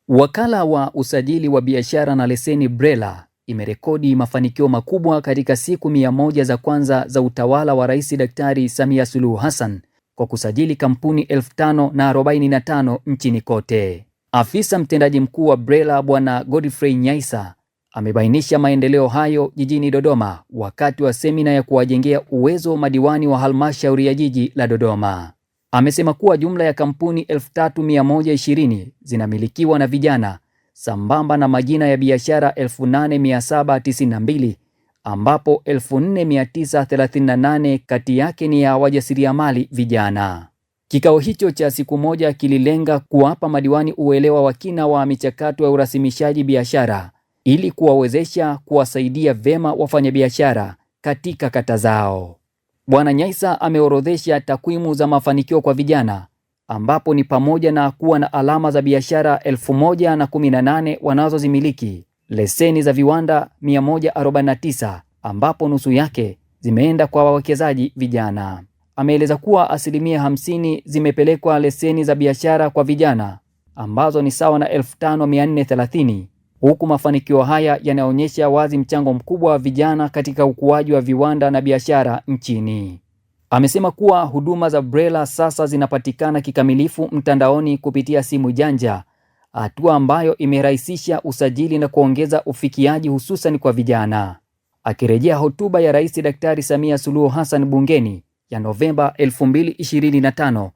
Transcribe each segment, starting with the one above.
Wakala wa usajili wa biashara na leseni BRELA imerekodi mafanikio makubwa katika siku 100 za kwanza za utawala wa Rais Daktari Samia Suluhu Hassan kwa kusajili kampuni 5,045 nchini kote. Afisa mtendaji mkuu wa BRELA Bwana Godfrey Nyaisa amebainisha maendeleo hayo jijini Dodoma wakati wa semina ya kuwajengea uwezo madiwani wa halmashauri ya jiji la Dodoma. Amesema kuwa jumla ya kampuni 3,120 zinamilikiwa na vijana sambamba na majina ya biashara 8,792 ambapo 4,938 kati yake ni ya wajasiriamali vijana. Kikao hicho cha siku moja kililenga kuwapa madiwani uelewa wa kina wa michakato ya urasimishaji biashara ili kuwawezesha kuwasaidia vema wafanyabiashara katika kata zao. Bwana Nyaisa ameorodhesha takwimu za mafanikio kwa vijana ambapo ni pamoja na kuwa na alama za biashara 1,018 wanazozimiliki, leseni za viwanda 149 ambapo nusu yake zimeenda kwa wawekezaji vijana. Ameeleza kuwa 50% zimepelekwa leseni za biashara kwa vijana ambazo ni sawa na 5,430, huku mafanikio haya yanaonyesha wazi mchango mkubwa wa vijana katika ukuaji wa viwanda na biashara nchini. Amesema kuwa huduma za BRELA sasa zinapatikana kikamilifu mtandaoni kupitia simu janja, hatua ambayo imerahisisha usajili na kuongeza ufikiaji hususan kwa vijana. Akirejea hotuba ya Rais Daktari Samia Suluhu Hassan bungeni ya Novemba 2025,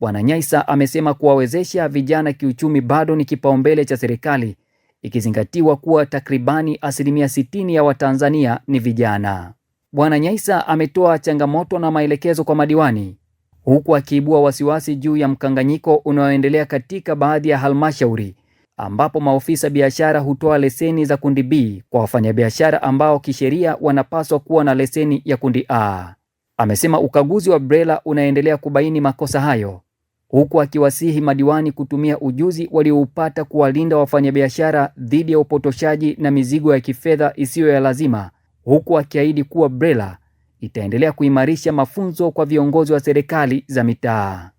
Bwana Nyaisa amesema kuwawezesha vijana kiuchumi bado ni kipaumbele cha serikali, ikizingatiwa kuwa takribani 60% ya Watanzania ni vijana. Bwana Nyaisa ametoa changamoto na maelekezo kwa madiwani, huku akiibua wasiwasi juu ya mkanganyiko unaoendelea katika baadhi ya halmashauri ambapo maofisa biashara hutoa leseni za kundi B kwa wafanyabiashara ambao kisheria wanapaswa kuwa na leseni ya kundi A. Amesema ukaguzi wa BRELA unaendelea kubaini makosa hayo, huku akiwasihi madiwani kutumia ujuzi walioupata kuwalinda wafanyabiashara dhidi ya upotoshaji na mizigo ya kifedha isiyo ya lazima, huku akiahidi kuwa BRELA itaendelea kuimarisha mafunzo kwa viongozi wa serikali za mitaa.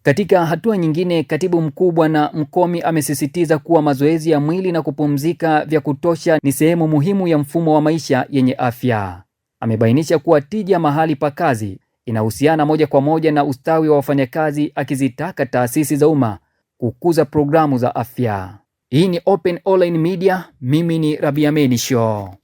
Katika hatua nyingine, Katibu Mkuu Bwana Mkomi amesisitiza kuwa mazoezi ya mwili na kupumzika vya kutosha ni sehemu muhimu ya mfumo wa maisha yenye afya. Amebainisha kuwa tija mahali pa kazi inahusiana moja kwa moja na ustawi wa wafanyakazi, akizitaka taasisi za umma kukuza programu za afya. Hii ni Open Online Media, mimi ni Rabiameni Show.